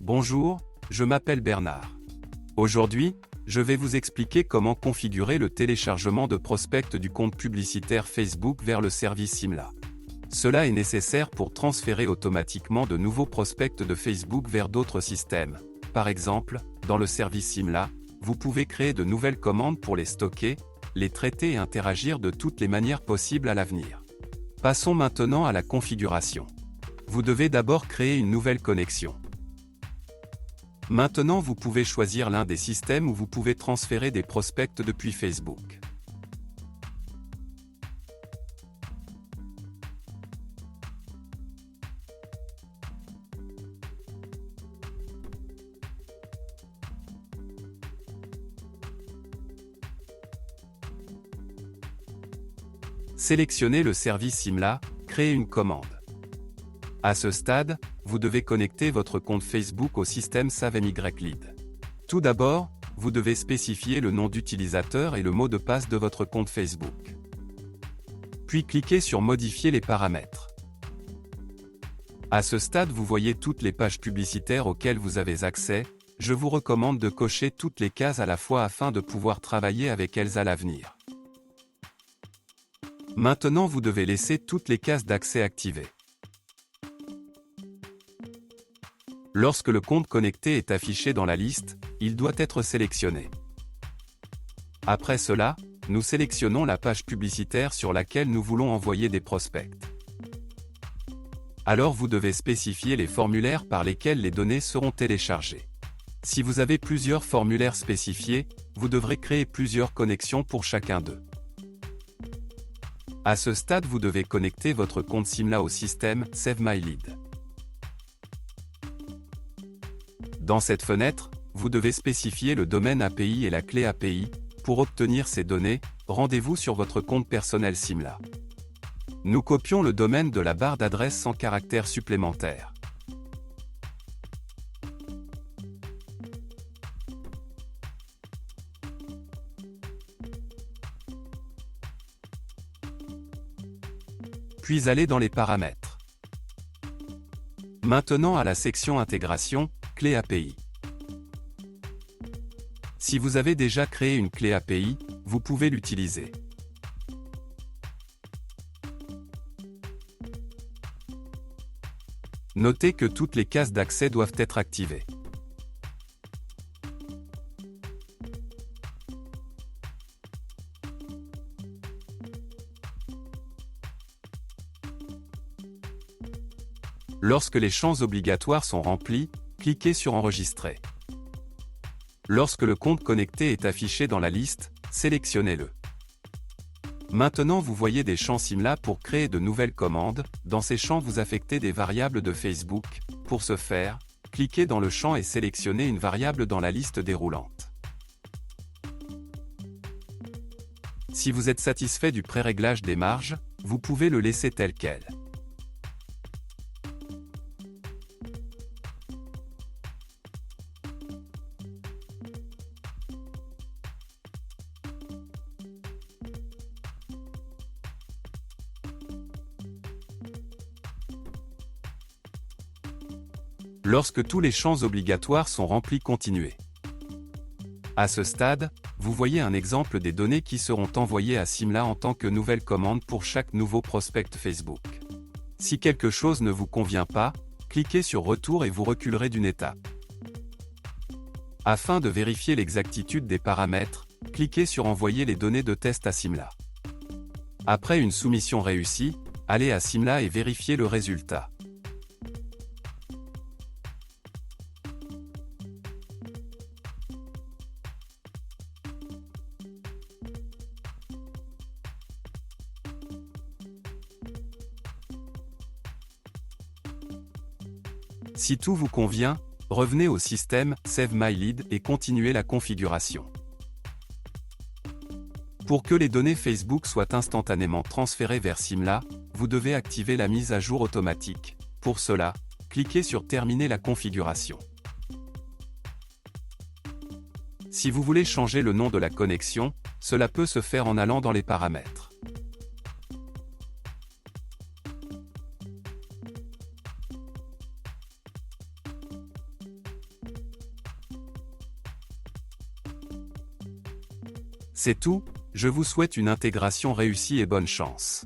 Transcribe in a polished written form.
Bonjour, je m'appelle Bernard. Aujourd'hui, je vais vous expliquer comment configurer le téléchargement de prospects du compte publicitaire Facebook vers le service Simla. Cela est nécessaire pour transférer automatiquement de nouveaux prospects de Facebook vers d'autres systèmes. Par exemple, dans le service Simla, vous pouvez créer de nouvelles commandes pour les stocker, les traiter et interagir de toutes les manières possibles à l'avenir. Passons maintenant à la configuration. Vous devez d'abord créer une nouvelle connexion. Maintenant, vous pouvez choisir l'un des systèmes où vous pouvez transférer des prospects depuis Facebook. Sélectionnez le service Simla, créez une commande. À ce stade, vous devez connecter votre compte Facebook au système SaveMyLead. Tout d'abord, vous devez spécifier le nom d'utilisateur et le mot de passe de votre compte Facebook. Puis cliquez sur Modifier les paramètres. À ce stade, vous voyez toutes les pages publicitaires auxquelles vous avez accès. Je vous recommande de cocher toutes les cases à la fois afin de pouvoir travailler avec elles à l'avenir. Maintenant, vous devez laisser toutes les cases d'accès activées. Lorsque le compte connecté est affiché dans la liste, il doit être sélectionné. Après cela, nous sélectionnons la page publicitaire sur laquelle nous voulons envoyer des prospects. Alors vous devez spécifier les formulaires par lesquels les données seront téléchargées. Si vous avez plusieurs formulaires spécifiés, vous devrez créer plusieurs connexions pour chacun d'eux. À ce stade, vous devez connecter votre compte Simla au système SaveMyLead. Dans cette fenêtre, vous devez spécifier le domaine API et la clé API. Pour obtenir ces données, rendez-vous sur votre compte personnel Simla. Nous copions le domaine de la barre d'adresse sans caractère supplémentaire. Puis allez dans les paramètres. Maintenant à la section Intégration, clé API. Si vous avez déjà créé une clé API, vous pouvez l'utiliser. Notez que toutes les cases d'accès doivent être activées. Lorsque les champs obligatoires sont remplis, cliquez sur Enregistrer. Lorsque le compte connecté est affiché dans la liste, sélectionnez-le. Maintenant vous voyez des champs Simla pour créer de nouvelles commandes. Dans ces champs vous affectez des variables de Facebook. Pour ce faire, cliquez dans le champ et sélectionnez une variable dans la liste déroulante. Si vous êtes satisfait du pré-réglage des marges, vous pouvez le laisser tel quel. Lorsque tous les champs obligatoires sont remplis, continuez. À ce stade, vous voyez un exemple des données qui seront envoyées à Simla en tant que nouvelle commande pour chaque nouveau prospect Facebook. Si quelque chose ne vous convient pas, cliquez sur Retour et vous reculerez d'une étape. Afin de vérifier l'exactitude des paramètres, cliquez sur Envoyer les données de test à Simla. Après une soumission réussie, allez à Simla et vérifiez le résultat. Si tout vous convient, revenez au système SaveMyLead et continuez la configuration. Pour que les données Facebook soient instantanément transférées vers Simla, vous devez activer la mise à jour automatique. Pour cela, cliquez sur Terminer la configuration. Si vous voulez changer le nom de la connexion, cela peut se faire en allant dans les paramètres. C'est tout, je vous souhaite une intégration réussie et bonne chance.